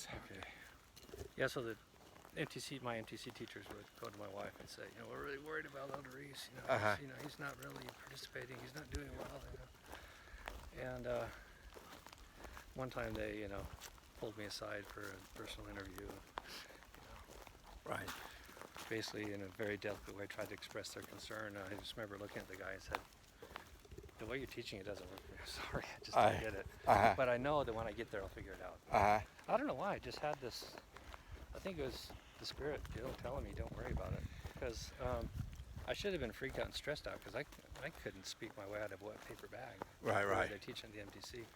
is. Okay. Yeah, so my MTC teachers would go to my wife and say, we're really worried about Elder Reese. He's not really participating. He's not doing well. And one time they, pulled me aside for a personal interview. Right. Basically, in a very delicate way, tried to express their concern. I just remember looking at the guy and said, the way you're teaching it doesn't work for me. Sorry, I just don't get it. But I know that when I get there, I'll figure it out. I don't know why. I just had this, I think it was the Spirit telling me, don't worry about it. Because I should have been freaked out and stressed out because I couldn't speak my way out of a wet paper bag. Right. They're teaching the MTC.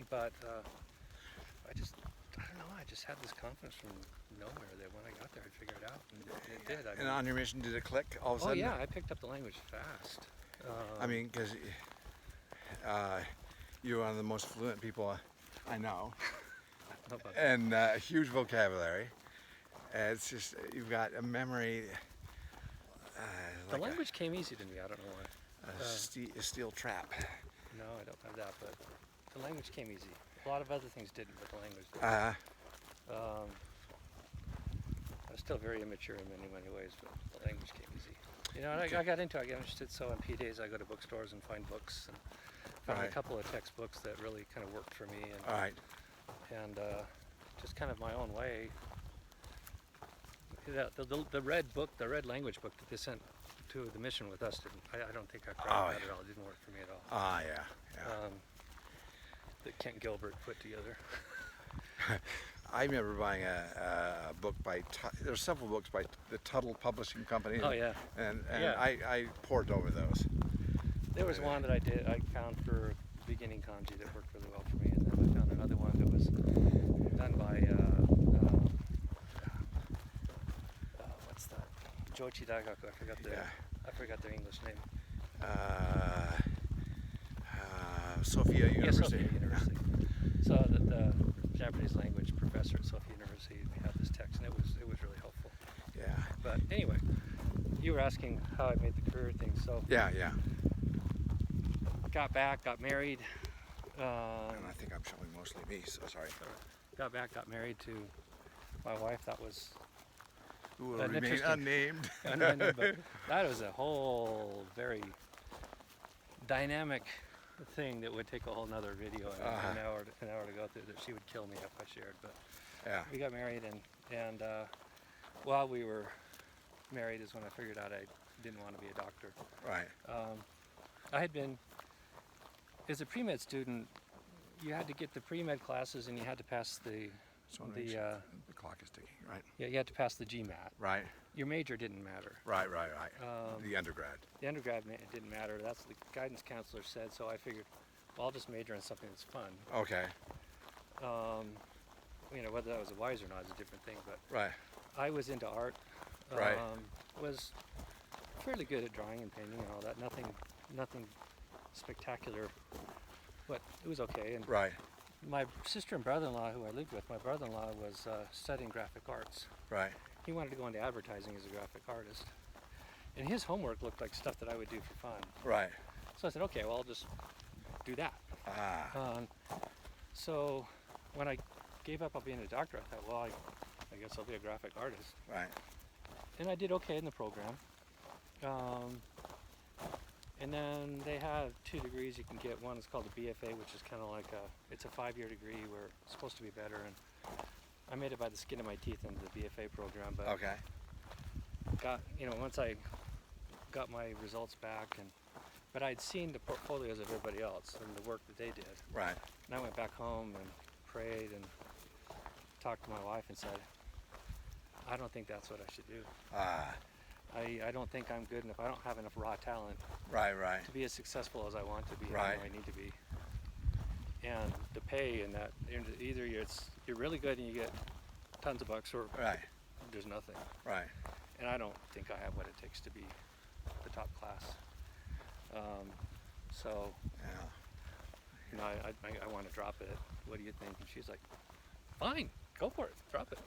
But I don't know, I just had this confidence from nowhere that when I got there I'd figure it out, and it did. And on your mission, did it click all of a sudden? Oh yeah, I picked up the language fast. Because you're one of the most fluent people I know, and a huge vocabulary. It's just, you've got a memory. The language came easy to me, I don't know why. A steel trap. No, I don't have that, but the language came easy. A lot of other things didn't, but the language did. I was still very immature in many ways, but the language came easy. And I got interested, so on P days I go to bookstores and find books, and found a couple of textbooks that really kind of worked for me, and just kind of my own way. The red language book that they sent to the mission with us I don't think I cried that at all. It didn't work for me at all. Yeah. That Kent Gilbert put together. I remember buying a book by, there's several books by the Tuttle Publishing Company. Oh yeah. And I pored over those. There was one that I found for beginning kanji that worked really well for me, and then I found another one that was done by, what's that? Joichi Daigaku, I forgot their English name. Sophia University. Yeah, Sophia University. So the Japanese language professor at Sophia University had this text, and it was really helpful. Yeah. But anyway, you were asking how I made the career thing. So yeah. Got back, got married. And I think I'm showing mostly me, so sorry. Got back, got married to my wife. That was who will remain unnamed. Unnamed, but that was a whole very dynamic thing that would take a whole nother video and an hour to go through, that she would kill me if I shared. But we got married, and while we were married is when I figured out I didn't want to be a doctor. Right. I had been, as a pre-med student, you had to get the pre-med classes and you had to pass the clock is ticking, right? Yeah, you had to pass the GMAT. Right. Your major didn't matter. Right. The undergrad. The undergrad didn't matter. That's what the guidance counselor said, so I figured, well, I'll just major in something that's fun. Okay. Whether that was wise or not is a different thing, but I was into art. Was fairly good at drawing and painting and all that. Nothing spectacular, but it was okay. And my sister and brother-in-law, who I lived with, my brother-in-law was studying graphic arts. Right. He wanted to go into advertising as a graphic artist. And his homework looked like stuff that I would do for fun. Right. So I said, okay, well, I'll just do that. So when I gave up on being a doctor, I thought, well, I guess I'll be a graphic artist. Right. And I did okay in the program. And then they have 2 degrees you can get. One is called the BFA, which is kind of like it's a 5-year degree where it's supposed to be better. And I made it by the skin of my teeth into the BFA program. But once I got my results back, but I'd seen the portfolios of everybody else and the work that they did. Right. And I went back home and prayed and talked to my wife and said, I don't think that's what I should do. I don't think I'm good enough. I don't have enough raw talent to be as successful as I want to be and I need to be. And the pay in that, either you're really good and you get tons of bucks, or there's nothing. Right. And I don't think I have what it takes to be the top class. I want to drop it. What do you think? And she's like, fine, go for it, drop it.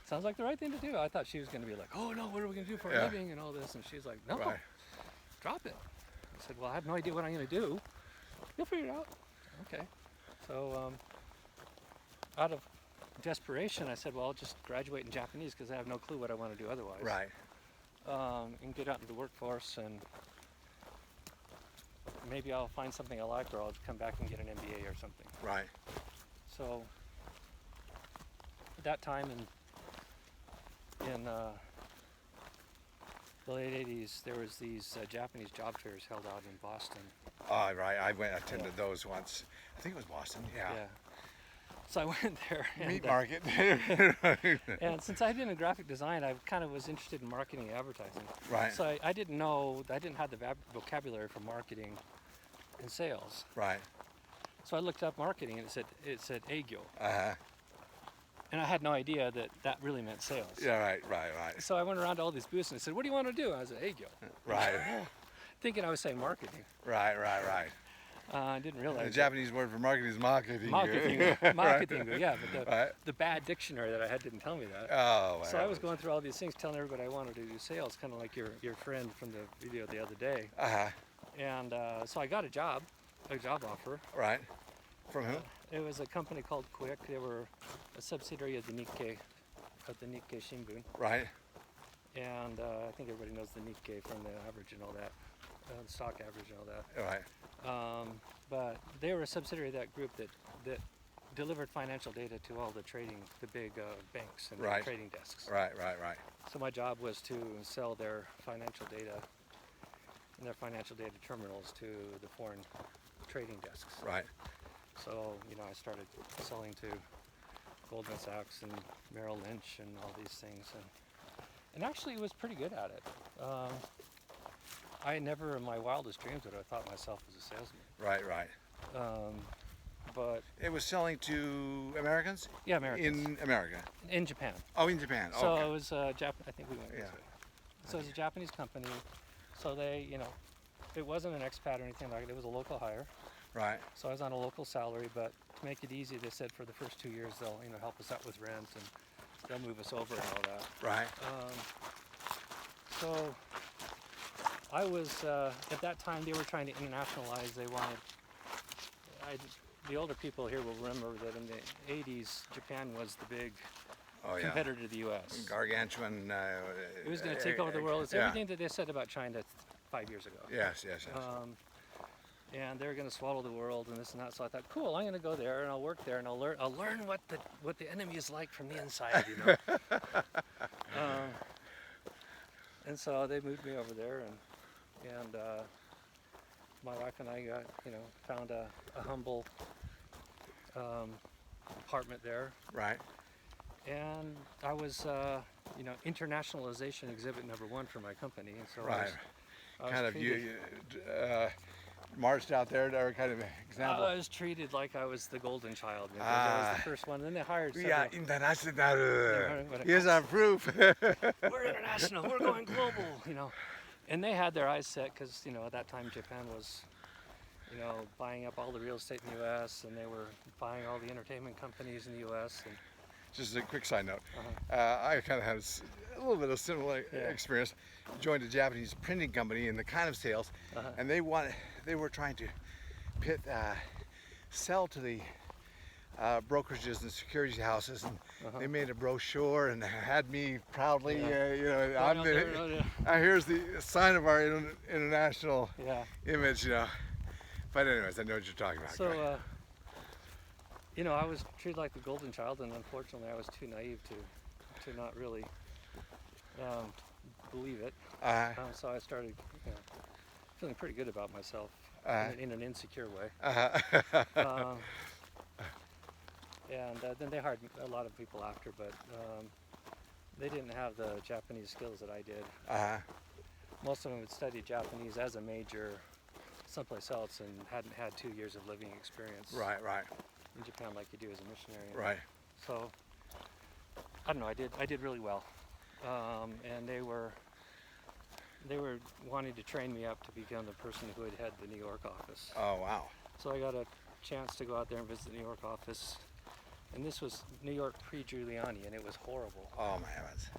Sounds like the right thing to do. I thought she was going to be like, oh no, what are we going to do for a living and all this? And she's like, no, drop it. I said, well, I have no idea what I'm going to do. You'll figure it out. Okay. So out of desperation, I said, well, I'll just graduate in Japanese because I have no clue what I want to do otherwise. Right. And get out into the workforce, and maybe I'll find something I like, or I'll come back and get an MBA or something. Right. So at that time in the late 80s, there was these Japanese job fairs held out in Boston. Oh, right. I attended those once. I think it was Boston. Yeah. So I went there. And, Meat market. and since I did in graphic design, I kind of was interested in marketing and advertising. Right. So I didn't have the vocabulary for marketing and sales. Right. So I looked up marketing, and it said Eigyo. Uh-huh. And I had no idea that really meant sales. Yeah, right. So I went around to all these booths and I said, what do you want to do? I was like, Eigyo. Right. Thinking I was saying marketing. Right. I didn't realize The Japanese word for marketing is marketing. Marketing, yeah, but Right. the bad dictionary that I had didn't tell me that. Oh, So I was going through all these things, telling everybody I wanted to do sales, kind of like your friend from the video the other day. Uh-huh. And so I got a job offer. Right. From who? It was a company called Quick. They were a subsidiary of the Nikkei Shimbun. Right. And I think everybody knows the Nikkei from the average and all that, the stock average and all that. Right. But they were a subsidiary of that group that delivered financial data to all the big banks and Right. trading desks. Right. So my job was to sell their financial data and their financial data terminals to the foreign trading desks. Right. So, I started selling to Goldman Sachs and Merrill Lynch and all these things, and actually was pretty good at it. I never in my wildest dreams would have thought myself as a salesman. Right. But It was selling to Americans? yeah, Americans. In America? In Japan. Oh, in Japan. So Okay. it was I think we went this way. So it was a Japanese company. So they, it wasn't an expat or anything like it. It was a local hire. Right. So I was on a local salary, but to make it easy, they said for the first 2 years they'll, help us out with rent and they'll move us over and all that. Right. So I was at that time they were trying to internationalize. They wanted. The older people here will remember that in the 80s, Japan was the big competitor to the U.S. Gargantuan. It was going to take over the world. It's everything that they said about China 5 years ago. Yes. And they're going to swallow the world and this and that. So I thought, cool, I'm going to go there and I'll work there and I'll learn what the enemy is like from the inside, And so they moved me over there, and my wife and I got, found a humble apartment there. Right. And I was, internationalization exhibit #1 for my company. And so Right. I was Kind of treated, you marched out there to kind of example. I was treated like I was the golden child. Because I was the first one. And then they hired We several. are international. What it Here's our proof. We're international. We're going global. And they had their eyes set because at that time Japan was, buying up all the real estate in the U.S. and they were buying all the entertainment companies in the U.S. And Just a quick side note. I kind of had a little bit of similar experience. Joined a Japanese printing company in the kind of sales, and they were trying to sell to the brokerages and securities houses, and they made a brochure and had me proudly, here's the sign of our international image, But anyways, I know what you're talking about. So, I was treated like the golden child, and unfortunately, I was too naive to not really believe it. So I started feeling pretty good about myself in an insecure way. And then they hired a lot of people after, but they didn't have the Japanese skills that I did. Most of them had studied Japanese as a major someplace else and hadn't had 2 years of living experience Right. in Japan like you do as a missionary. Right. So I don't know. I did really well, and they were wanting to train me up to become the person who would head the New York office. Oh wow. So I got a chance to go out there and visit the New York office, and this was New York pre-Giuliani, and it was horrible. Oh my heavens.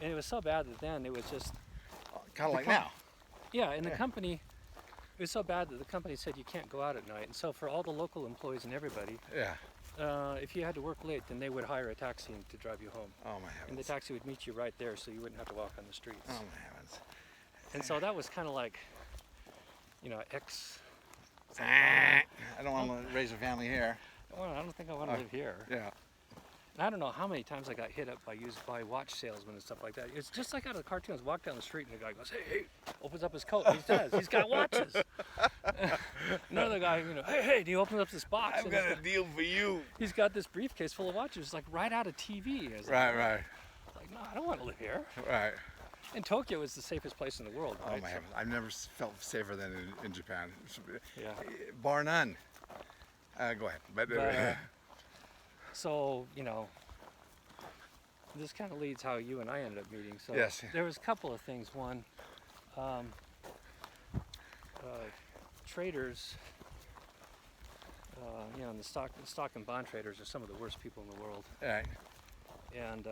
And it was so bad that then it was just Kind of like now. yeah. And the company It was so bad that the company said you can't go out at night. And so for all the local employees and everybody, Yeah. if you had to work late, then they would hire a taxi to drive you home. Oh my heavens. And the taxi would meet you right there, so you wouldn't have to walk on the streets. Oh my heavens. And so that was kind of like, you know, I don't want to raise a family here. well, I don't think I want to live here. Yeah. And I don't know how many times I got hit up by watch salesmen and stuff like that. It's just like out of the cartoons. Walk down the street and the guy goes, hey, opens up his coat. He does. He's got watches. Another guy, you know, hey, and he opens up this box. I've got a deal for you. He's got this briefcase full of watches, it's like right out of TV. Right. Like, no, I don't want to live here. Right. And Tokyo is the safest place in the world, right? Oh my heavens. I've never felt safer than in Japan. Yeah. Bar none. Go ahead. But, so, you know, this kind of leads how you and I ended up meeting. So yes. There was a couple of things. One, traders, you know, the stock and bond traders are some of the worst people in the world. Right. And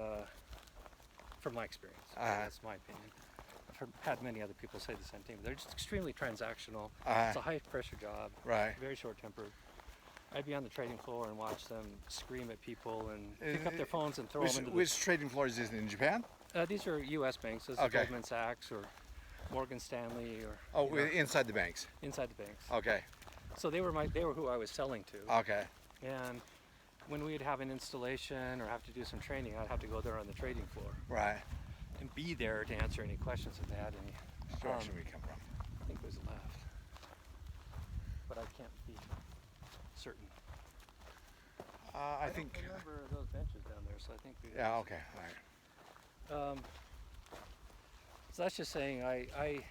from my experience, that's my opinion. I've had many other people say the same thing. They're just extremely transactional. It's a high pressure job. Right. Very short tempered. I'd be on the trading floor and watch them scream at people and pick up their phones and throw them into Which trading floors is it in Japan? These are U.S. banks. This is Goldman Sachs or Morgan Stanley or. Oh, inside the banks. Inside the banks. Okay. So they were who I was selling to. Okay. And when we'd have an installation or have to do some training, I'd have to go there on the trading floor. Right. And be there to answer any questions if they had any. Which direction we come from? I think it was left, but I can't be certain. I think. I remember those benches down there, so I think. Yeah. Okay. All right. So that's just saying I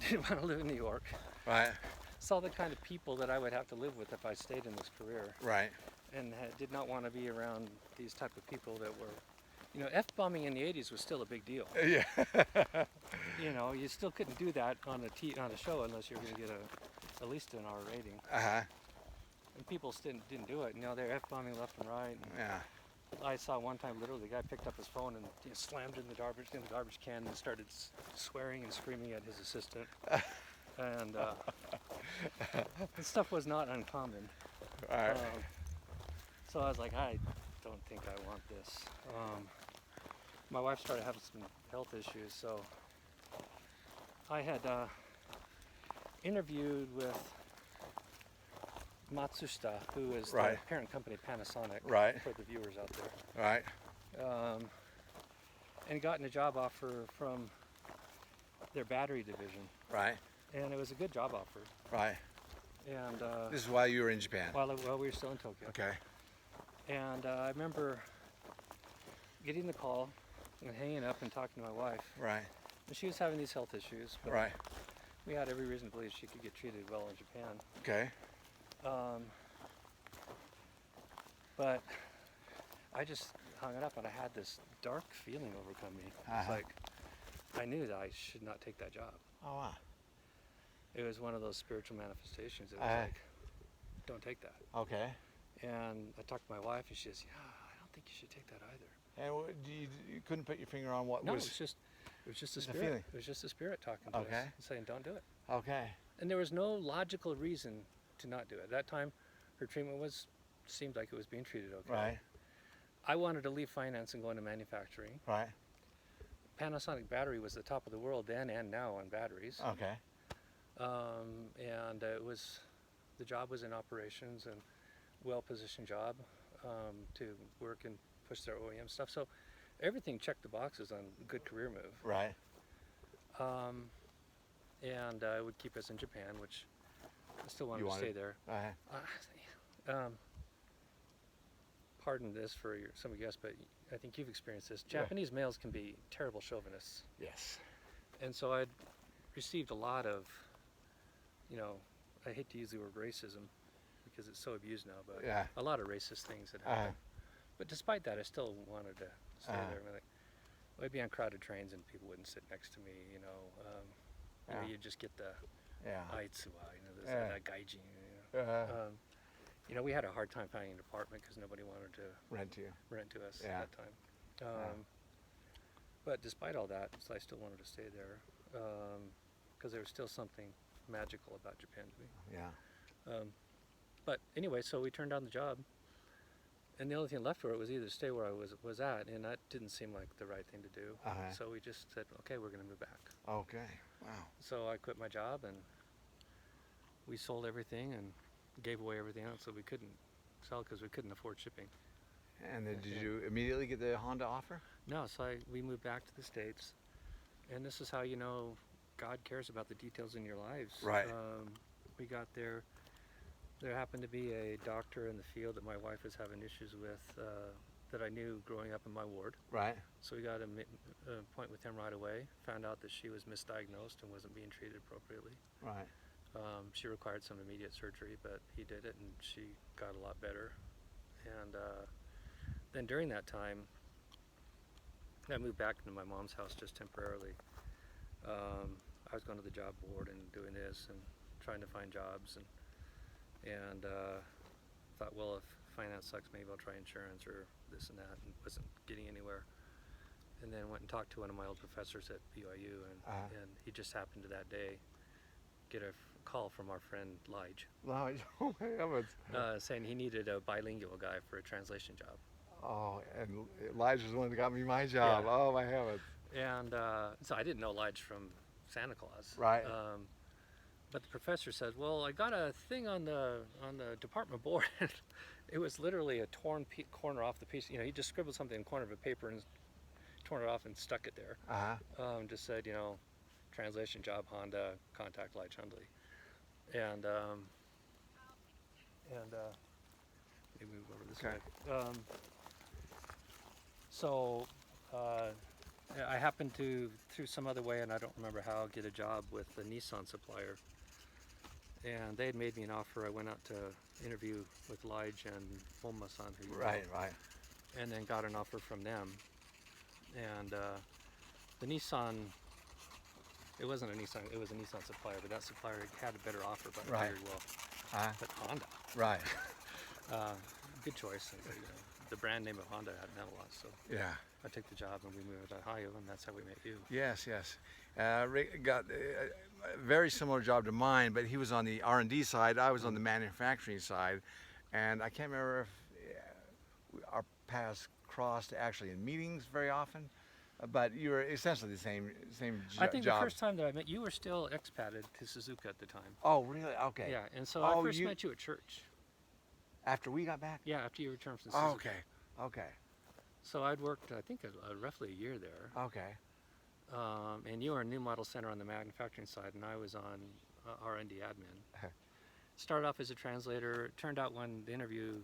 didn't want to live in New York. Right. Saw the kind of people that I would have to live with if I stayed in this career. Right. And did not want to be around these type of people that were, you know, F-bombing in the 80s was still a big deal. Yeah. You know, you still couldn't do that on a show unless you're going to get at least an R rating. And people still didn't do it. You know, they're F-bombing left and right. And Yeah. I saw one time literally the guy picked up his phone and slammed it in the garbage can and started swearing and screaming at his assistant. And this stuff was not uncommon. Right. So I was like, I don't think I want this. My wife started having some health issues, so I had interviewed with Matsushita, who is the parent company Panasonic, for the viewers out there. Right. And gotten a job offer from their battery division. Right. And it was a good job offer. Right. And this is while you were in Japan. While we were still in Tokyo. Okay. And I remember getting the call and hanging up and talking to my wife. Right. And she was having these health issues. But right. We had every reason to believe she could get treated well in Japan. Okay. But I just hung it up, and I had this dark feeling overcome me. It's like I knew that I should not take that job. Oh wow. It was one of those spiritual manifestations. It was like, don't take that. Okay. And I talked to my wife, and she says, "Yeah, I don't think you should take that either." And you couldn't put your finger on what no, was? No, it was just a spirit. Feeling. It was just a spirit talking to us and saying, "Don't do it." Okay. And there was no logical reason to not do it. At that time, her treatment seemed like it was being treated okay. Right. I wanted to leave finance and go into manufacturing. Right. Panasonic Battery was the top of the world then and now on batteries. Okay. And the job was in operations and well-positioned job to work and push their OEM stuff. So everything checked the boxes on a good career move. Right. And it would keep us in Japan, which I still wanted to stay there. Pardon this for some of you guys, but I think you've experienced this. Japanese males can be terrible chauvinists. Yes. And so I'd received a lot of, you know, I hate to use the word racism because it's so abused now, but a lot of racist things that happened. But despite that, I still wanted to stay there. I mean, like, I'd be on crowded trains and people wouldn't sit next to me, you know. You just get the aitsuwa, you know, that gaijin, you know. You know, we had a hard time finding an apartment because nobody wanted to rent to us at that time. But despite all that, so I still wanted to stay there. because there was still something magical about Japan to me. Yeah. But anyway, so we turned down the job, and the only thing left for it was either stay where I was at, and that didn't seem like the right thing to do. So we just said, okay, we're going to move back. Okay. Wow. So I quit my job, and we sold everything and gave away everything else that we couldn't sell because we couldn't afford shipping. And then did you immediately get the Honda offer? No, so we moved back to the States, and this is how you know God cares about the details in your lives. Right. We got there. There happened to be a doctor in the field that my wife was having issues with that I knew growing up in my ward. Right. So we got an appointment with him right away. Found out that she was misdiagnosed and wasn't being treated appropriately. Right. She required some immediate surgery, but he did it, and she got a lot better. And then during that time, I moved back into my mom's house just temporarily. I was going to the job board and doing this and trying to find jobs, and thought, well, if finance sucks, maybe I'll try insurance or this and that, and wasn't getting anywhere. And then went and talked to one of my old professors at BYU, and he just happened to that day get a call from our friend Lige. Lige, oh my heavens. Saying he needed a bilingual guy for a translation job. Oh, and Lige was the one that got me my job. Yeah. Oh my heavens. And so I didn't know Lige from Santa Claus. Right. But the professor said, well, I got a thing on the department board. It was literally a torn corner off the piece. You know, he just scribbled something in the corner of a paper and torn it off and stuck it there. Just said, you know, translation job, Honda, contact Lige Hundley. And let me move over this way. So I happened to, through some other way, and I don't remember how, get a job with a Nissan supplier. And they had made me an offer. I went out to interview with Lige and Momma-san, who you know, Right. and then got an offer from them. And the Nissan, it wasn't a Nissan, it was a Nissan supplier, but that supplier had a better offer, but I figured, well, but Honda. Right. Good choice. And, you know, the brand name of Honda hadn't had a lot, so Yeah. I took the job and we moved to Ohio, and that's how we met you. Yes, yes. Rick got a very similar job to mine, but he was on the R&D side. I was on the manufacturing side, and I can't remember if our paths crossed actually in meetings very often, but you were essentially the same I think job. the first time that I met you were still expatted to Suzuka at the time. Oh, really? Okay. Yeah, and so I first met you at church. After we got back? Yeah, after you returned from Suzuka. Oh, okay. Okay. So I'd worked, I think, roughly a year there. Okay. And you were in New Model Center on the manufacturing side, and I was on R&D admin. Started off as a translator. It turned out when the interview,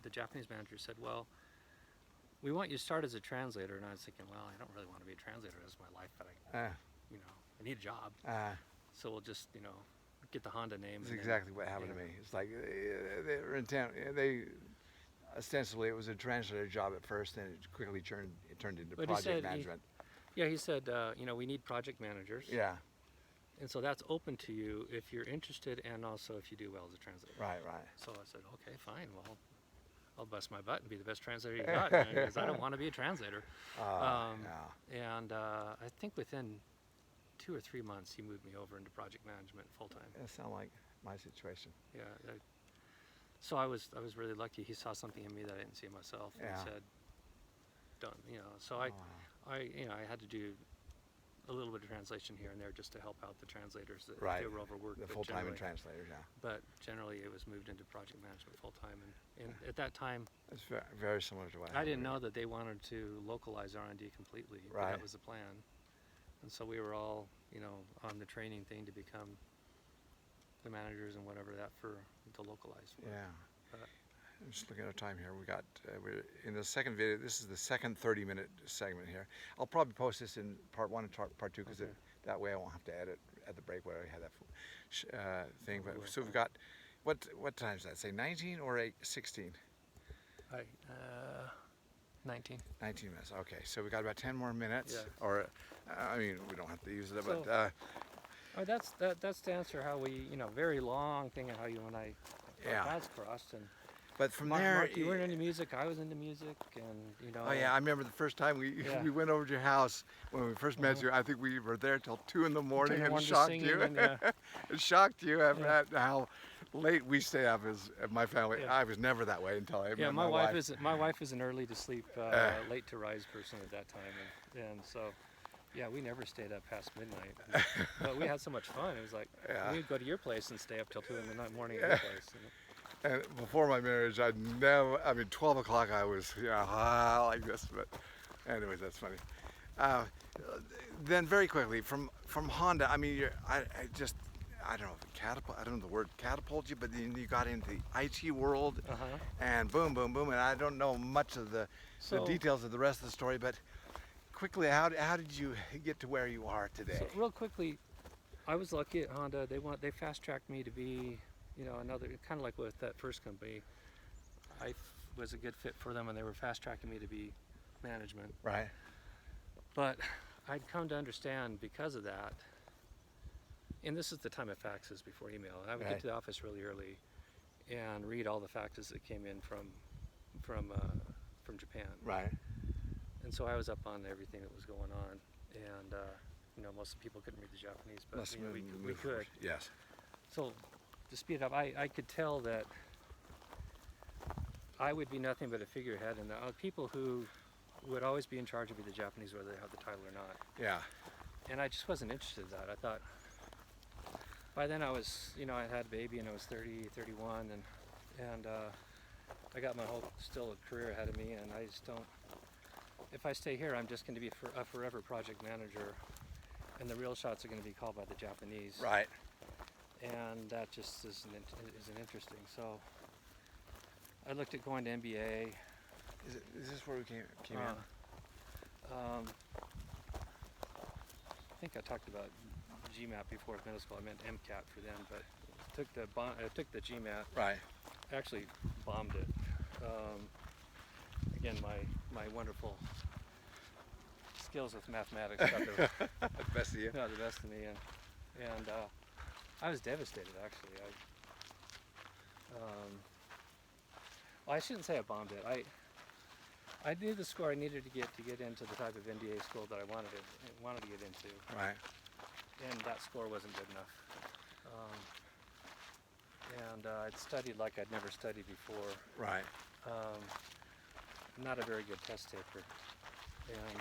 the Japanese manager said, well, we want you to start as a translator. And I was thinking, well, I don't really want to be a translator as my life, but I need a job. So we'll just, get the Honda name. That's exactly what happened to me. It's like they were intent. Ostensibly, it was a translator job at first, and it quickly turned into project management. He said, we need project managers. Yeah. And so that's open to you if you're interested, and also if you do well as a translator. Right. So I said, okay, fine. Well, I'll bust my butt and be the best translator you got, because I don't want to be a translator. And I think within 2 or 3 months, he moved me over into project management full time. That sounds like my situation. Yeah. So I was really lucky. He saw something in me that I didn't see in myself, and said, "Done." So I had to do a little bit of translation here and there just to help out the translators that they were overworked. The full-time translators, yeah. But generally, it was moved into project management full time, and at that time, it's very, very similar to what I didn't know that they wanted to localize R&D completely. But that was the plan, and so we were all, on the training thing to become the managers and whatever that to localize. Yeah. I'm just looking at our time here. We're in the second video. This is the second 30-minute segment here. I'll probably post this in part 1 and part 2 because that way I won't have to edit at the break where I had that thing. But so we've got what time does that say? 19 or 16? 19. 19 minutes. Okay, so we got about 10 more minutes. Yeah. Or, we don't have to use it, So, but. That's to answer how we, very long thing of how you and I our paths crossed, and But from Mark, there, Mark, you weren't into music. I was into music, and you know. Oh yeah, I remember the first time we Yeah. we went over to your house when we first met you. I think we were there till 2 in the morning and just shocked singing you. and, yeah. It shocked you at Yeah. how late we stay up as my family. Yeah. I was never that way until I Yeah, met my wife. my wife is an early to sleep, late to rise person at that time, and so, yeah, we never stayed up past midnight. But we had so much fun. It was like we'd go to your place and stay up till 2 in the morning at your place. And before my marriage, 12 o'clock I was, like this, but anyways, that's funny. Then very quickly, from Honda, I mean, I don't know, I don't know the word catapult you, but then you got into the IT world, and boom, boom, boom, and I don't know much of the details of the rest of the story, but quickly, how did you get to where you are today? So real quickly, I was lucky at Honda. They fast-tracked me to be, another, kind of like with that first company. I was a good fit for them, and they were fast-tracking me to be management. Right. But I'd come to understand because of that, and this is the time of faxes before email, and I would get to the office really early and read all the faxes that came in from Japan. Right. And so I was up on everything that was going on, and most people couldn't read the Japanese, but we could. Yes. So to speed it up, I could tell that I would be nothing but a figurehead, and the people who would always be in charge would be the Japanese, whether they have the title or not. Yeah. And I just wasn't interested in that. I thought, by then I was, I had a baby and I was 30, 31, and I got my whole still a career ahead of me, and I just don't. If I stay here, I'm just going to be a forever project manager, and the real shots are going to be called by the Japanese. Right. And that just isn't interesting. So I looked at going to MBA. Is this where we came in? I think I talked about GMAT before middle school. I meant MCAT for them, but I took the GMAT. Right. Actually bombed it. Again, my wonderful skills with mathematics got the best of you. Got the best of me, and I was devastated actually. Well, I shouldn't say I bombed it. I knew the score I needed to get into the type of NDA school that I wanted to get into. Right. And that score wasn't good enough. And I'd studied like I'd never studied before. Right. Not a very good test taker, and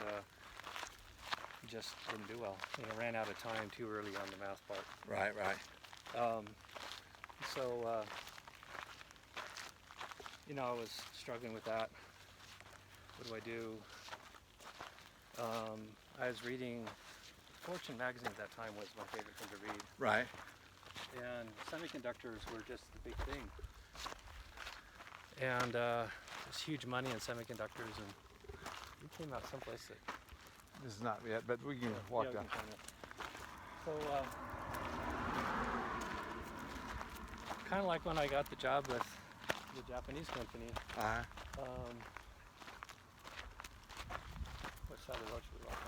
just didn't do well. Ran out of time too early on the math part. Right. Right. So I was struggling with that. What do I do? I was reading Fortune magazine at that time was my favorite thing to read. Right. And semiconductors were just the big thing. And there's huge money in semiconductors, and we came out someplace that. This is not yet, but we can walk down. So, kind of like when I got the job with the Japanese company. Which side of the road should we walk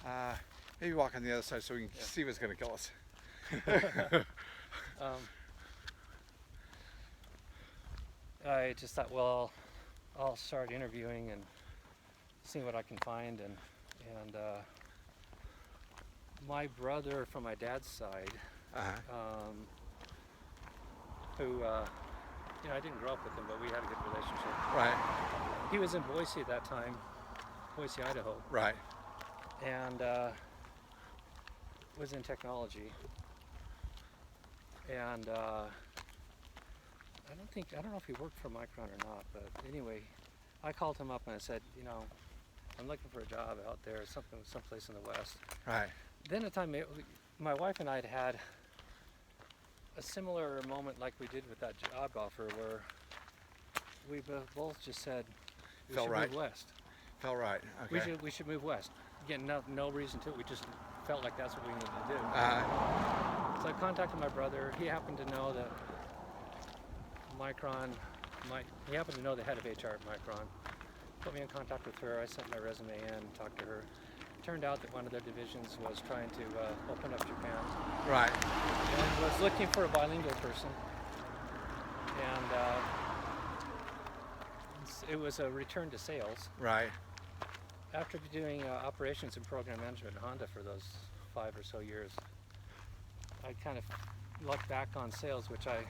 on? Maybe walk on the other side so we can see what's going to kill us. I just thought, well, I'll start interviewing and seeing what I can find, and my brother from my dad's side, who I didn't grow up with him, but we had a good relationship. Right. He was in Boise at that time, Boise, Idaho. Right. And was in technology. And I don't know if he worked for Micron or not, but anyway, I called him up and I said, I'm looking for a job out there, someplace in the West. Right. Then at the time, my wife and I had a similar moment like we did with that job offer, where we both just said we should move west. Felt right. Okay. We should move west. Again, no reason to. We just felt like that's what we needed to do. So I contacted my brother. He happened to know that Micron he happened to know the head of HR at Micron. Put me in contact with her. I sent my resume in, talked to her. Turned out that one of their divisions was trying to open up Japan. Right. And was looking for a bilingual person. and it was a return to sales. Right. After doing operations and program management at Honda for those 5 or so years, I kind of looked back on sales, which I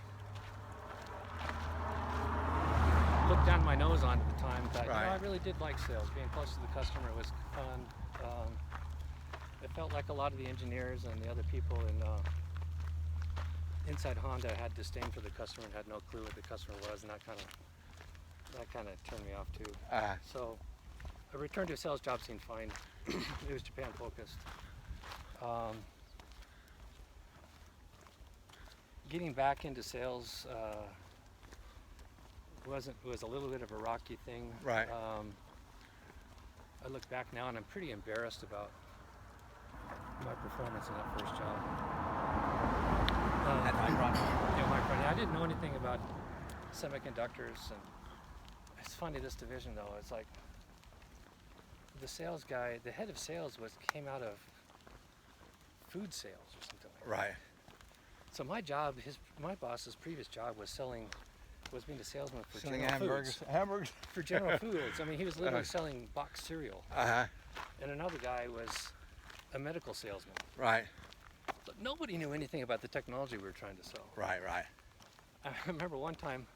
looked down my nose on at the time. That I really did like sales. Being close to the customer was fun. It felt like a lot of the engineers and the other people inside Honda had disdain for the customer and had no clue what the customer was, and that kind of turned me off too. So a return to a sales job seemed fine. It was Japan focused. Getting back into sales was a little bit of a rocky thing. Right. I look back now and I'm pretty embarrassed about my performance in that first job. At Micron? Yeah, Micron. I didn't know anything about semiconductors, and it's funny, this division though, it's like the sales guy, the head of sales came out of food sales or something like that. Right. So my job, my boss's previous job was being a salesman for Selling General Foods. Hamburgers? For General Foods. I mean, he was literally selling boxed cereal. And another guy was a medical salesman. Right. But nobody knew anything about the technology we were trying to sell. Right. I remember one time,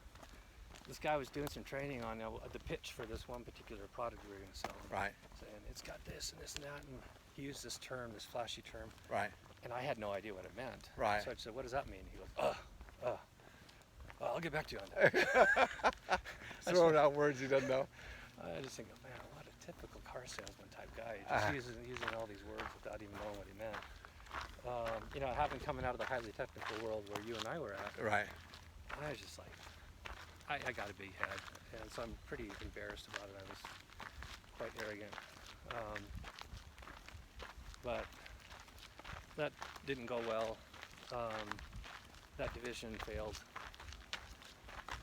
this guy was doing some training on the pitch for this one particular product we were going to sell. Right. Saying, it's got this and this and that, and he used this term, this flashy term. Right. And I had no idea what it meant. Right. So I said, what does that mean? He goes, I'll get back to you on that. Throwing out words he doesn't know. I just think, man, what a typical car salesman type guy. Just using all these words without even knowing what he meant. Having coming out of the highly technical world where you and I were at, Right. I was just like, I got a big head, and so I'm pretty embarrassed about it. I was quite arrogant. But that didn't go well. That division failed.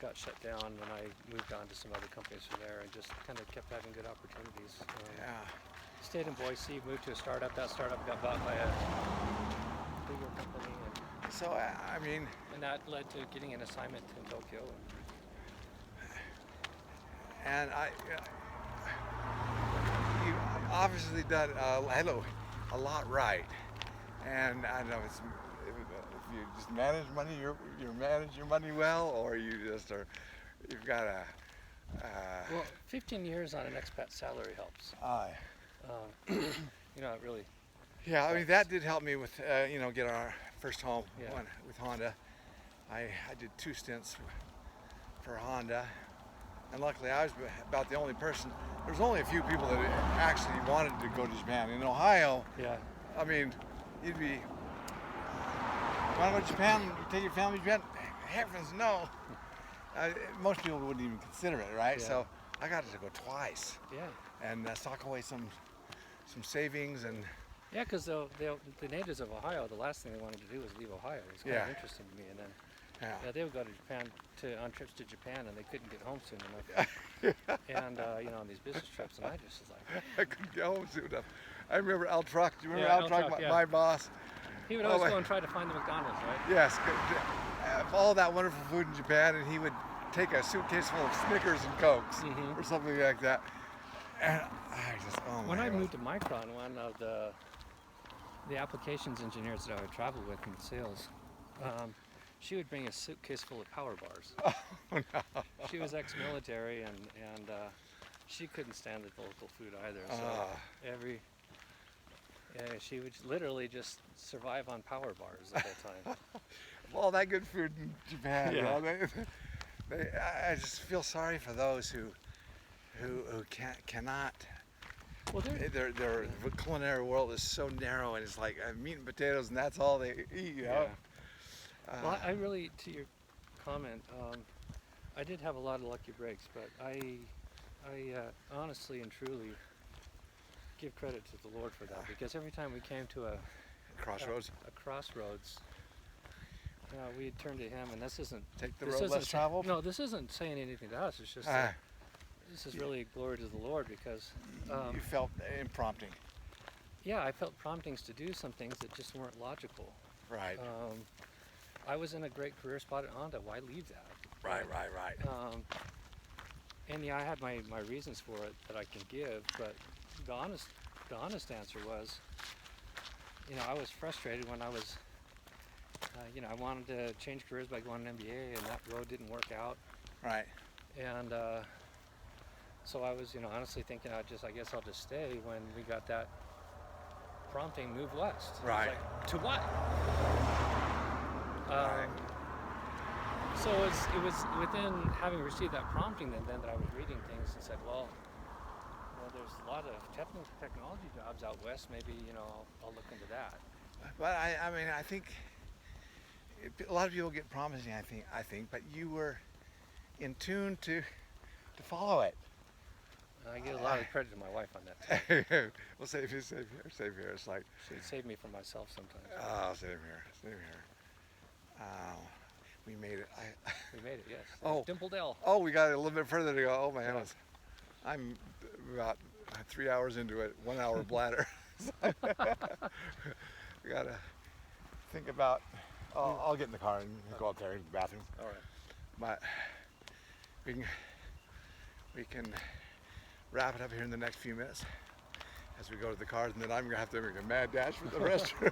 Got shut down when I moved on to some other companies from there, and just kind of kept having good opportunities. Stayed in Boise, moved to a startup. That startup got bought by a bigger company, and that led to getting an assignment in Tokyo. And you obviously done a lot right, and I know if you just manage money, you manage your money well, or you've got a. Well, 15 years on an expat salary helps. It really. Yeah, I mean that did help me with get our first home with Honda. I did 2 stints for Honda, and luckily I was about the only person. There was only a few people that actually wanted to go to Japan. In Ohio, I mean, you'd be, want to go to Japan? You take your family to Japan? Heavens no. Most people wouldn't even consider it, right? Yeah. So I got to go twice. Yeah. And stock away some savings and. Yeah, because the natives of Ohio, the last thing they wanted to do was leave Ohio. It was kind of interesting to me. And then they would go to Japan on trips to Japan, and they couldn't get home soon enough. And on these business trips, and I just was like, I couldn't get home soon enough. I remember Al Truck. Do you remember Al Al Truck, Truck, my boss? He would always go and try to find the McDonald's, right? Yes, all that wonderful food in Japan, and he would take a suitcase full of Snickers and Cokes or something like that. And I just, when I moved to Micron, one of the applications engineers that I would travel with in sales, she would bring a suitcase full of power bars. Oh, no. She was ex-military, and she couldn't stand the local food either. So she would literally just survive on power bars the whole time. All that good food in Japan. I just feel sorry for those who cannot. Well, their culinary world is so narrow, and it's like meat and potatoes, and that's all they eat. Well, I really, to your comment, I did have a lot of lucky breaks, but I honestly and truly give credit to the Lord for that, because every time we came to a crossroads, we'd turn to Him, and this isn't take the road less traveled. No, this isn't saying anything to us. It's just this is really glory to the Lord, because you felt prompting. Yeah, I felt promptings to do some things that just weren't logical. Right. I was in a great career spot at Honda. Why leave that? Right. And yeah, I had my reasons for it that I can give, but the honest answer was, I was frustrated when I was, I wanted to change careers by going to an MBA, and that road didn't work out. Right. And so I was, honestly thinking I guess I'll just stay when we got that prompting, move west. Right. Like, to what? Right. So it was within having received that prompting then that I was reading things and said, well, there's a lot of technology jobs out west. Maybe, I'll look into that. But I mean, I think a lot of people get promising, I think, but you were in tune to follow it. I give a lot of credit to my wife on that too. Well, save here. It's like She'd save me from myself sometimes. oh, same here. We made it. We made it, yes. Oh. Dimple Dell. Oh, we got a little bit further to go. Oh my goodness. I'm about 3 hours into it. 1 hour bladder. We gotta think about. I'll get in the car and go up there in the bathroom. All right. But we can wrap it up here in the next few minutes as we go to the cars, and then I'm gonna have to make a mad dash for the restroom.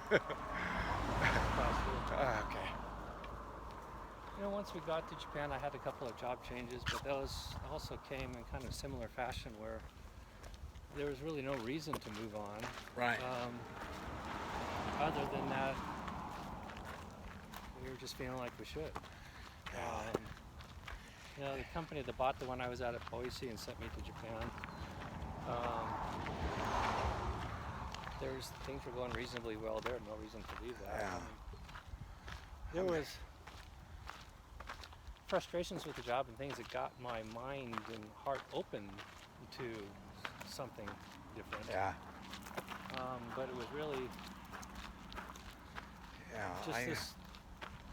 Okay. Once we got to Japan, I had a couple of job changes, but those also came in kind of similar fashion where there was really no reason to move on. Right. Other than that, we were just feeling like we should. The company that bought the one I was at Boise and sent me to Japan, things were going reasonably well there. No reason to leave that. Yeah. There was frustrations with the job and things that got my mind and heart open to something different. Yeah. But it was really just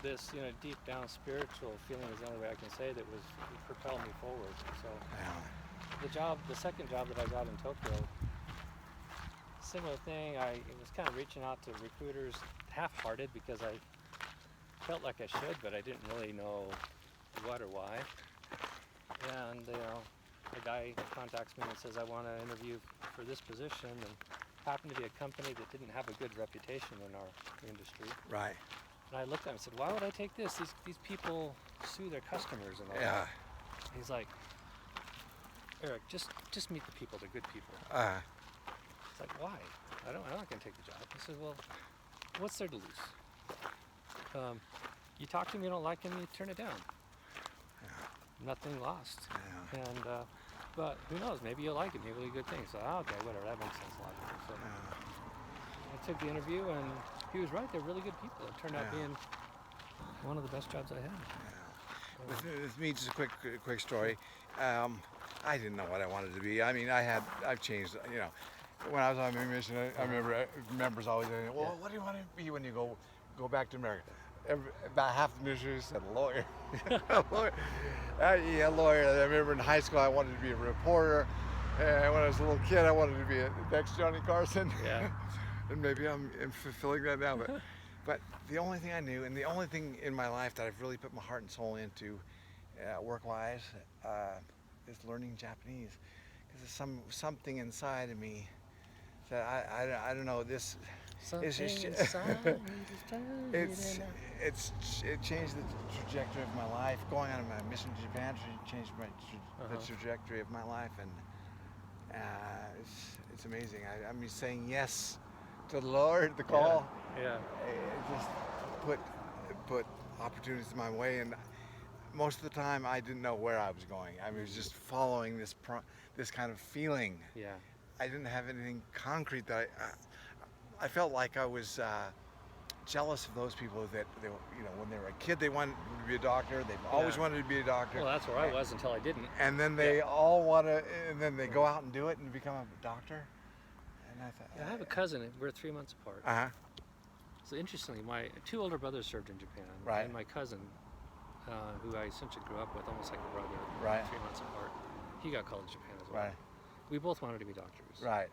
this deep down spiritual feeling is the only way I can say that it propelled me forward. So the second job that I got in Tokyo, similar thing. It was kind of reaching out to recruiters half-hearted because I felt like I should, but I didn't really know what or why. And the guy contacts me and says, I want to interview for this position, and happened to be a company that didn't have a good reputation in our industry. Right. And I looked at him and said, why would I take this? These people sue their customers and all Yeah. that. And he's like, Eric, just meet the people. They're good people. It's like, why? I'm not going to take the job. I said, well, what's there to lose? You talk to them, you don't like them, you turn it down. Nothing lost. Yeah. And but who knows? Maybe you'll like it. Maybe it'll be good things. So okay, whatever. That makes sense logically. So I took the interview, and he was right. They're really good people. It turned out being one of the best jobs I had. With me, just a quick story. I didn't know what I wanted to be. I mean, I've changed. When I was on my mission, I remember members always saying, "Well, what do you want to be when you go back to America?" About half the ministry said lawyer. Lawyer. Lawyer. I remember in high school I wanted to be a reporter, and when I was a little kid I wanted to be a next Johnny Carson. Yeah. And maybe I'm fulfilling that now, but the only thing I knew, and the only thing in my life that I've really put my heart and soul into, work-wise, is learning Japanese, because there's something inside of me that I don't know this. It changed the trajectory of my life. Going on my mission to Japan changed the trajectory of my life, and it's amazing. I'm saying yes to the Lord, the call. Yeah. It just put opportunities in my way, and most of the time I didn't know where I was going. I was just following this kind of feeling. Yeah. I didn't have anything concrete that I felt like I was jealous of those people that when they were a kid they wanted to be a doctor. They've always wanted to be a doctor. Well, that's where I was until I didn't. And then they all want to, and then they go out and do it and become a doctor. And I thought, I have a cousin. We're 3 months apart. So interestingly, my 2 older brothers served in Japan, right. And my cousin, who I essentially grew up with, almost like a brother, right. 3 months apart, he got called to Japan as well. Right. We both wanted to be doctors. Right.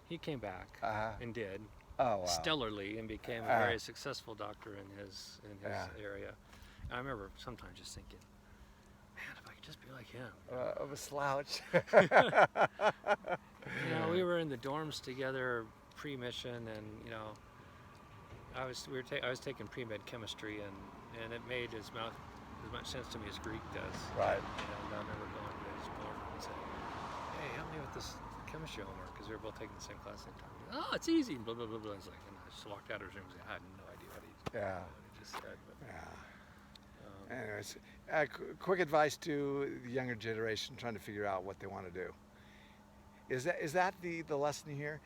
He came back and did, Oh, wow. stellarly and became a very successful doctor in his area. And I remember sometimes just thinking, man, if I could just be like him. Of a slouch. We were in the dorms together pre-mission, and I was taking pre-med chemistry, and it made as much sense to me as Greek does. Right. And I remember going to his dorm and saying, "Hey, help me with this chemistry homework," because we were both taking the same class at the time. "Oh, it's easy." Blah blah blah blah. I was like, and I just walked out of his room and said, I had no idea what he just said. But, Anyways, quick advice to the younger generation trying to figure out what they want to do. Is that the lesson here?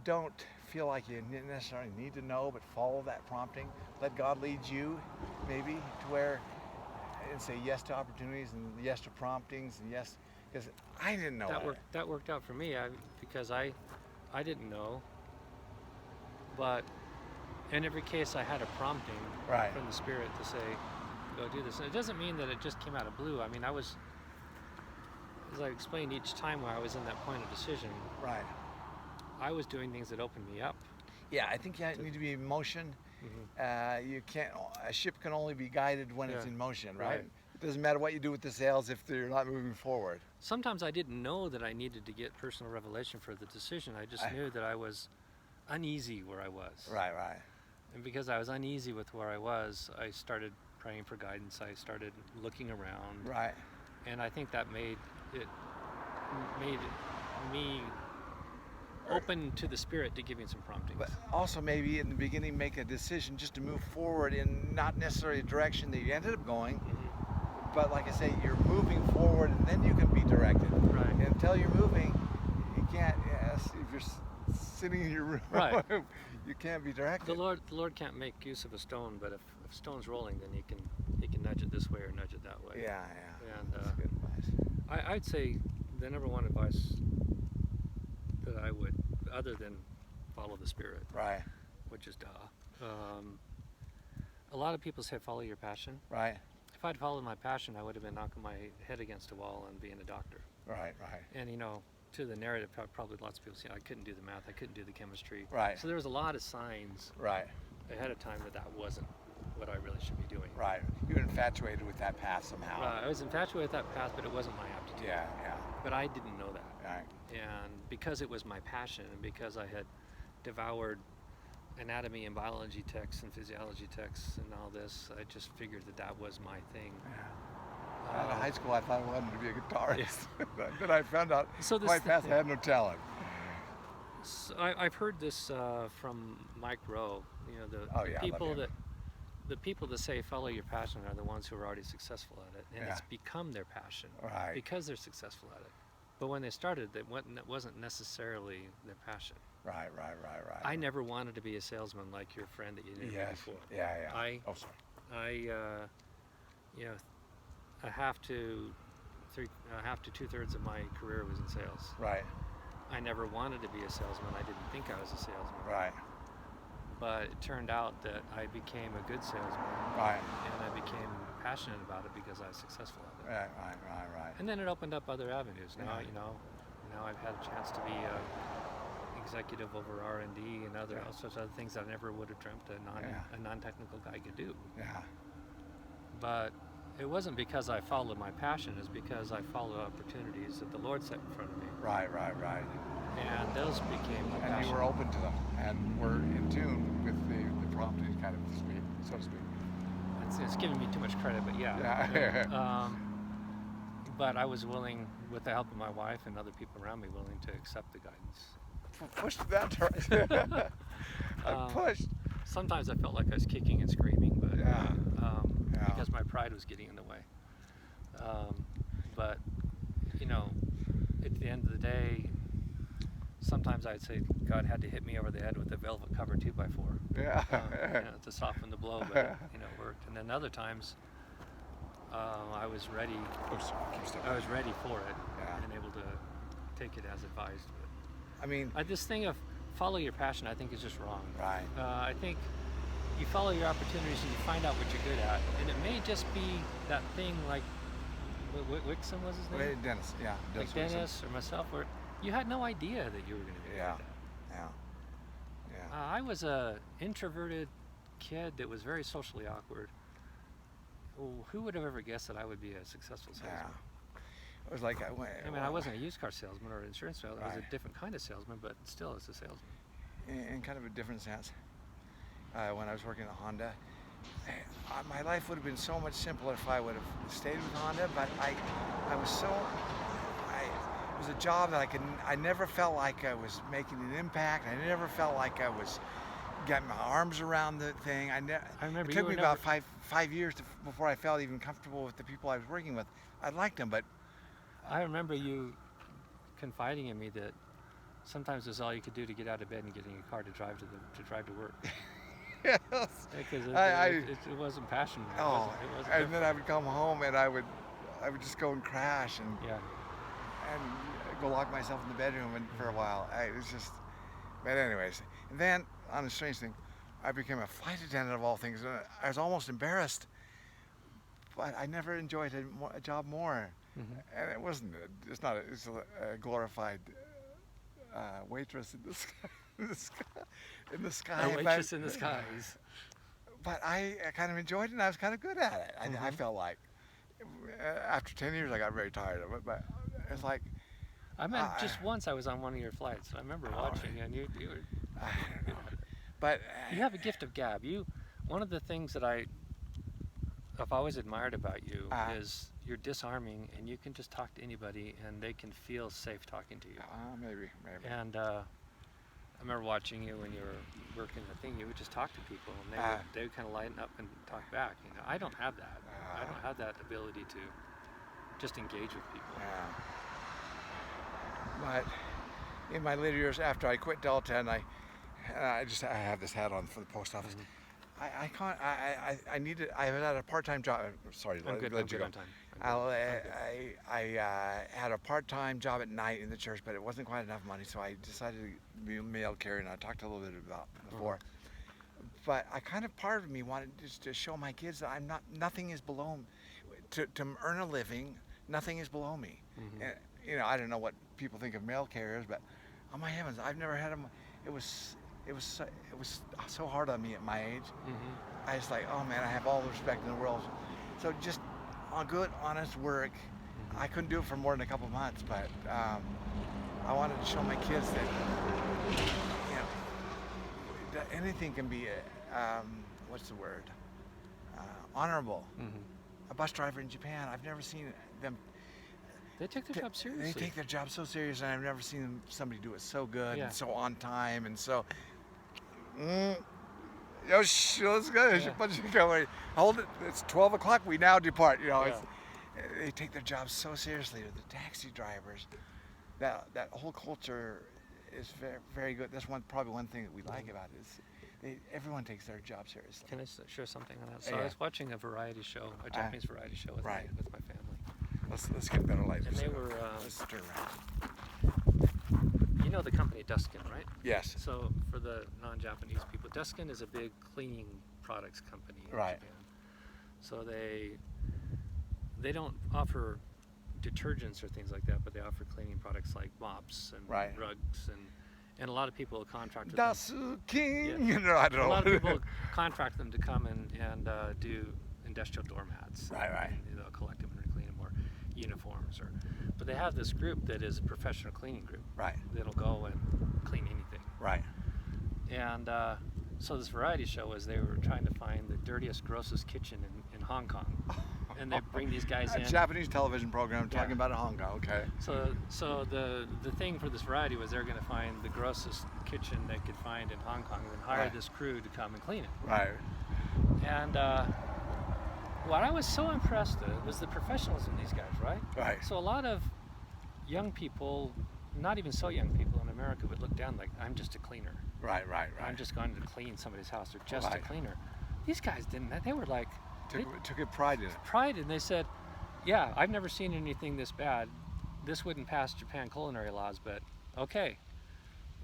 Don't feel like you necessarily need to know, but follow that prompting. Let God lead you, maybe, to where, and say yes to opportunities and yes to promptings and yes, because I didn't know that worked out for me because I didn't know, but in every case I had a prompting from the Spirit to say, go do this. And it doesn't mean that it just came out of blue. I mean, as I explained each time where I was in that point of decision, I was doing things that opened me up. Yeah, I think you need to be in motion. Mm-hmm. You can't. A ship can only be guided when it's in motion, right? It doesn't matter what you do with the sails if they're not moving forward. Sometimes I didn't know that I needed to get personal revelation for the decision. I just knew that I was uneasy where I was. Right. And because I was uneasy with where I was, I started praying for guidance. I started looking around. Right. And I think that made me open to the Spirit to giving some promptings. But also maybe in the beginning make a decision just to move forward in not necessarily a direction that you ended up going, but like I say, you're moving forward and then you can be directed. Right. And until you're moving, you can't, if you're sitting in your room, you can't be directed. The Lord can't make use of a stone, but if a stone's rolling, then he can nudge it this way or nudge it that way. Yeah. And that's good advice. I'd say the number one advice that I would, other than follow the Spirit, which is a lot of people say follow your passion. Right. If I'd followed my passion, I would have been knocking my head against a wall and being a doctor. Right. And to the narrative, probably lots of people say I couldn't do the math, I couldn't do the chemistry. Right. So there was a lot of signs ahead of time that wasn't what I really should be doing. Right. You were infatuated with that path somehow. I was infatuated with that path, but it wasn't my aptitude. Yeah. But I didn't know that. Right. And because it was my passion, and because I had devoured anatomy and biology texts and physiology texts and all this, I just figured that was my thing. Yeah. Out of high school, I thought I wanted to be a guitarist. Then I found out quite fast I had no talent. So I've heard this from Mike Rowe. The people that say follow your passion are the ones who are already successful at it, and it's become their passion because they're successful at it. But when they started, it wasn't necessarily their passion. Right. I never wanted to be a salesman like your friend that you knew before. Yeah. A half to 2/3 of my career was in sales. Right. I never wanted to be a salesman. I didn't think I was a salesman. Right. But it turned out that I became a good salesman. Right. And I became passionate about it because I was successful at it. Right. And then it opened up other avenues. Now, now I've had a chance to be executive over R&D and all sorts of other things that I never would have dreamt a non-technical guy could do. Yeah. But it wasn't because I followed my passion. It's because I followed opportunities that the Lord set in front of me. Right. And those became my passion. And you were open to them and were in tune with the prompting, kind of, so to speak. It's giving me too much credit, but but I was willing, with the help of my wife and other people around me, willing to accept the guidance. Pushed that direction. I pushed. Sometimes I felt like I was kicking and screaming, but because my pride was getting in the way. But at the end of the day, sometimes I'd say God had to hit me over the head with a velvet cover 2x4 to soften the blow, but it worked. And then other times I was ready. I was ready for it and able to take it as advised. But this thing of follow your passion, I think, is just wrong. Right. I think you follow your opportunities and you find out what you're good at, and it may just be that thing like Wixom was his name. Dennis. Yeah. Dennis or myself, where you had no idea that you were going to be good at that. Yeah. I was a introverted kid that was very socially awkward. Well, who would have ever guessed that I would be a successful salesman? Yeah. It was like I mean, I wasn't a used car salesman or an insurance salesman. I was Right. a different kind of salesman, but still, as a salesman. in kind of a different sense. When I was working at Honda, my life would have been so much simpler if I would have stayed with Honda. But I was so, it was a job that I never felt like I was making an impact. I never felt like I was getting my arms around the thing. I remember It you took were me about five years before I felt even comfortable with the people I was working with. I liked them, but I remember you confiding in me that sometimes it was all you could do to get out of bed and get in your car to drive to work. yes. Because it wasn't passion. Oh, It wasn't and then I would come home and I would just go and crash and yeah. go lock myself in the bedroom and for a while. It was just, but anyways. And then on a strange thing, I became a flight attendant of all things. And I was almost embarrassed, but I never enjoyed a job more. Mm-hmm. And it wasn't. It's not. It's a glorified waitress in the sky. In the sky. A waitress in the skies. But I kind of enjoyed it, and I was kind of good at it. I felt like after 10 years, I got very tired of it. But it's like I mean, just once I was on one of your flights. I remember watching, and you were. I don't know. But You have a gift of gab. One of the things that I've always admired about you is you're disarming, and you can just talk to anybody, and they can feel safe talking to you. maybe. And I remember watching you when you were working the thing. You would just talk to people, and they would kind of lighten up and talk back. You know, I don't have that. I don't have that ability to just engage with people. Yeah. But in my later years, after I quit Delta, and I have this hat on for the post office. I was at a part-time job. Sorry, let you go. On time. I had a part-time job at night in the church, but it wasn't quite enough money, so I decided to be a mail carrier, and I talked a little bit about before. But part of me wanted just to show my kids that nothing is below me. To earn a living, nothing is below me. And, I don't know what people think of mail carriers, but oh my heavens, I've never had them. It was so hard on me at my age. I was like, oh man, I have all the respect in the world. So just on good, honest work. I couldn't do it for more than a couple months, but I wanted to show my kids that that anything can be what's the word? Honorable. A bus driver in Japan, I've never seen them. They take their job seriously. They take their job so serious, and I've never seen somebody do it so good and so on time and so. Yosh, let's go. Hold it. It's 12 o'clock. We now depart. They take their job so seriously. The taxi drivers, that whole culture is very, very good. That's probably one thing that we like about it is everyone takes their job seriously. Can I share something on that? So I was watching a variety show, a Japanese variety show with my family. Let's get better light. And they were. Let's turn around. You know the company Duskin, right? Yes. So for the non-Japanese people, Duskin is a big cleaning products company in Japan. So they don't offer detergents or things like that, but they offer cleaning products like mops and rugs and a lot of people contract with Duskin. them. I don't know. A lot of people contract them to come and do industrial doormats. Right. And they'll collect them and clean them, or uniforms, but they have this group that is a professional cleaning group. Right. That'll go and clean anything. Right. And so this variety show was they were trying to find the dirtiest, grossest kitchen in Hong Kong. And they bring these guys in. A Japanese television program talking about Hong Kong. Okay. So the thing for this variety was they're going to find the grossest kitchen they could find in Hong Kong and then hire this crew to come and clean it. Right. And what I was so impressed with was the professionalism of these guys, right? Right. So a lot of young people, not even so young people in America, would look down like, I'm just a cleaner. Right. I'm just going to clean somebody's house, or just a cleaner. These guys didn't. They were like, took a pride in it. And they said, yeah, I've never seen anything this bad. This wouldn't pass Japan culinary laws, but okay.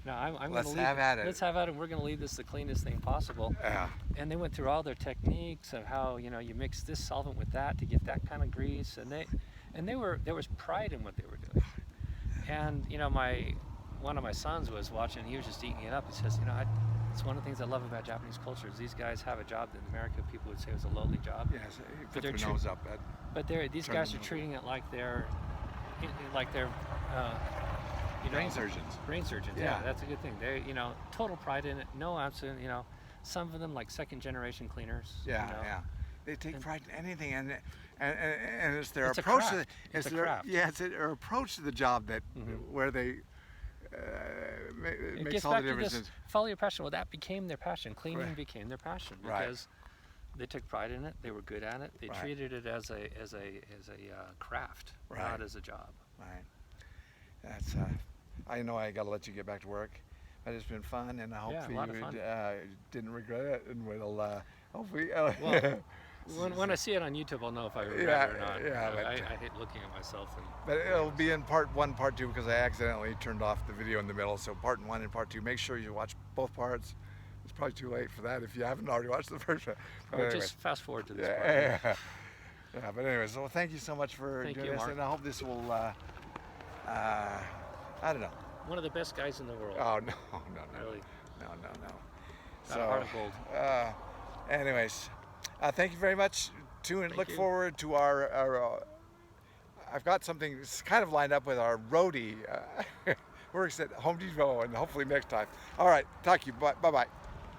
I'm Let's have at it. Let's have at it. We're going to leave this the cleanest thing possible. Yeah. And they went through all their techniques of how you mix this solvent with that to get that kind of grease, and there was pride in what they were doing. And one of my sons was watching. He was just eating it up. He says, It's one of the things I love about Japanese culture is these guys have a job that in America people would say was a lowly job. Yes, he But put they're their nose up at. But these Turn guys the are nose treating it like they're Brain surgeons. Brain surgeons. Yeah. Yeah, that's a good thing. They total pride in it. No absolute. Some of them like second generation cleaners. Yeah, you know. yeah. They take pride in anything, and it's their It's a approach. craft. It's a their craft. Yeah, it's their approach to the job that where they It makes gets all the back to difference. this follow your passion. Well, that became their passion. Cleaning Right. became their passion Right. because they took pride in it. They were good at it. They Right. treated it as a craft, Right. not as a job. Right. That's. I know I got to let you get back to work, but it's been fun, and I hope Yeah, a you lot of fun. didn't regret it, and we'll hopefully. Well, when I see it on YouTube, I'll know if I regret Yeah, it or not. yeah, but- I hate looking at myself. But it'll be in part 1, part 2, because I accidentally turned off the video in the middle. So part 1 and part 2. Make sure you watch both parts. It's probably too late for that if you haven't already watched the first one. But Or anyways. just fast forward to this part. Yeah. Yeah, but anyways, well, thank you so much for Thank doing you, this, Mark. and I hope this will. I don't know. One of the best guys in the world. Oh no, Really. no. Got a heart of gold. Anyways, thank you very much. Look you. forward to our I've got something kind of lined up with our roadie. Works at Home Depot, and hopefully next time. All right, talk to you. Bye bye.